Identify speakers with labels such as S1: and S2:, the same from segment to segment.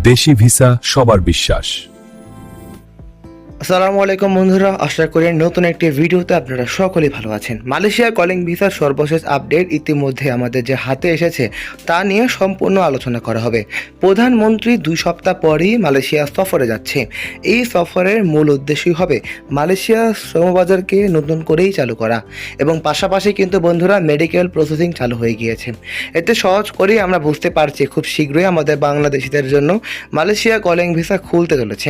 S1: দেশি ভিসা সবার বিশ্বাস।
S2: আসসালামু আলাইকুম বন্ধুরা, আশা করি নতুন একটি ভিডিওতে আপনারা সকলেই ভালো আছেন। মালয়েশিয়া কলিং ভিসার সর্বশেষ আপডেট ইতিমধ্যে আমাদের যে হাতে এসেছে তা নিয়ে সম্পূর্ণ আলোচনা করা হবে। প্রধানমন্ত্রী 2 সপ্তাহ পরই মালয়েশিয়া সফরে যাচ্ছে। এই সফরের মূল উদ্দেশ্যই হবে মালয়েশিয়া শ্রমবাজারকে নতুন করেই চালু করা এবং পাশাপাশি কিন্তু বন্ধুরা মেডিকেল প্রসেসিং চালু হয়ে গিয়েছে। এতে সহজ করেই আমরা বুঝতে পারছি খুব শীঘ্রই আমাদের বাংলাদেশিদের জন্য মালয়েশিয়া কলিং ভিসা খুলতে চলেছে।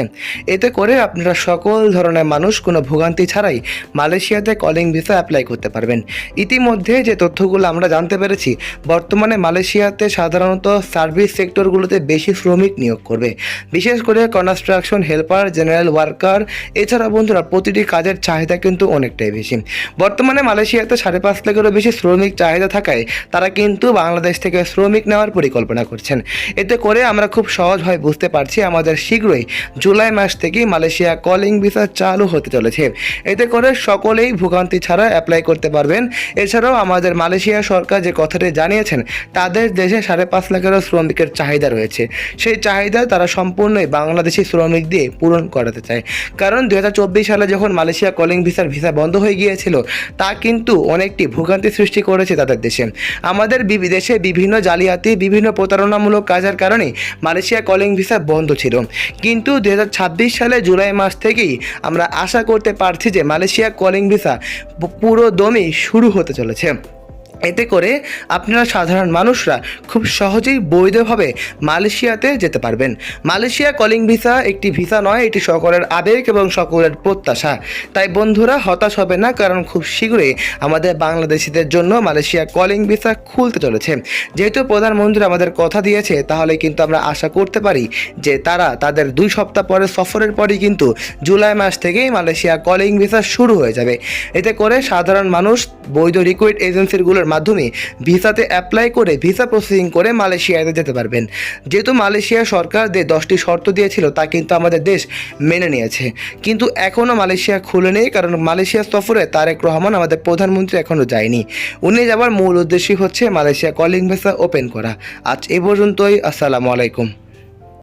S2: এতে করে আপনারা সকল ধরনের মানুষ কোনো ভোগান্তি ছাড়াই মালয়েশিয়াতে কলিং ভিসা অ্যাপ্লাই করতে পারবেন। ইতিমধ্যে যে তথ্যগুলো আমরা জানতে পেরেছি, বর্তমানে মালয়েশিয়াতে সাধারণত সার্ভিস সেক্টরগুলোতে বেশি শ্রমিক নিয়োগ করবে, বিশেষ করে কনস্ট্রাকশন হেল্পার, জেনারেল ওয়ার্কার। এছাড়া বন্ধুরা প্রতিটি কাজের চাহিদা কিন্তু অনেকটাই বেশি। বর্তমানে মালয়েশিয়াতে 5.5 লাখেরও বেশি শ্রমিক চাহিদা থাকায় তারা কিন্তু বাংলাদেশ থেকে শ্রমিক নেওয়ার পরিকল্পনা করছেন। এতে করে আমরা খুব সহজভাবে বুঝতে পারছি আমাদের শীঘ্রই জুলাই মাস থেকেই মালয়েশিয়া কলিং ভিসা চালু হতে চলেছে। এতে করে সকলেই ভোগান্তি ছাড়া অ্যাপ্লাই করতে পারবেন। এছাড়াও আমাদের মালয়েশিয়া সরকার যে কথাটি জানিয়েছেন, তাদের দেশে 5.5 লাখেরও শ্রমিকের চাহিদা রয়েছে। সেই চাহিদা তারা সম্পূর্ণই বাংলাদেশি শ্রমিক দিয়ে পূরণ করাতে চায়। কারণ 2024 সালে যখন মালয়েশিয়া কলিং ভিসা বন্ধ হয়ে গিয়েছিল, তা কিন্তু অনেকটি ভোগান্তি সৃষ্টি করেছে তাদের দেশে। আমাদের দেশে বিভিন্ন জালিয়াতি, বিভিন্ন প্রতারণামূলক কাজের কারণে মালয়েশিয়া কলিং ভিসা বন্ধ ছিল। কিন্তু 2026 সালে জুলাই মাস থেকেই আমরা আশা করতে পারছি যে মালয়েশিয়া কলিং ভিসা পুরো দমে শুরু হতে চলেছে। এতে করে আপনারা সাধারণ মানুষরা খুব সহজেই বৈধভাবে মালয়েশিয়াতে যেতে পারবেন। মালয়েশিয়া কলিং ভিসা একটি ভিসা নয়, এটি সকলের আবেগ এবং সকলের প্রত্যাশা। তাই বন্ধুরা হতাশ হবে না, কারণ খুব শীঘ্রই আমাদের বাংলাদেশিদের জন্য মালয়েশিয়া কলিং ভিসা খুলতে চলেছে। যেহেতু প্রধানমন্ত্রী আমাদের কথা দিয়েছে, তাহলে কিন্তু আমরা আশা করতে পারি যে তারা তাদের 2 সপ্তাহ পরে সফরের পরই কিন্তু জুলাই মাস থেকেই মালয়েশিয়া কলিং ভিসা শুরু হয়ে যাবে। এতে করে সাধারণ মানুষ বৈধ রিক্রুট এজেন্সিগুলোর মাধ্যমে ভিসাতে অ্যাপ্লাই করে ভিসা প্রসেসিং করে মালয়েশিয়াতে যেতে পারবেন। যেহেতু মালয়েশিয়া সরকার 10টি শর্ত দিয়েছিল, তা কিন্তু আমাদের দেশ মেনে নিয়েছে। কিন্তু এখনও মালয়েশিয়া খুলে নেই, কারণ মালয়েশিয়া সফরে তারেক রহমান আমাদের প্রধানমন্ত্রী এখনও যায়নি। উনি যাবার মূল উদ্দেশ্যই হচ্ছে মালয়েশিয়া কলিং ভিসা ওপেন করা। আজ এ পর্যন্তই। আসসালামু আলাইকুম।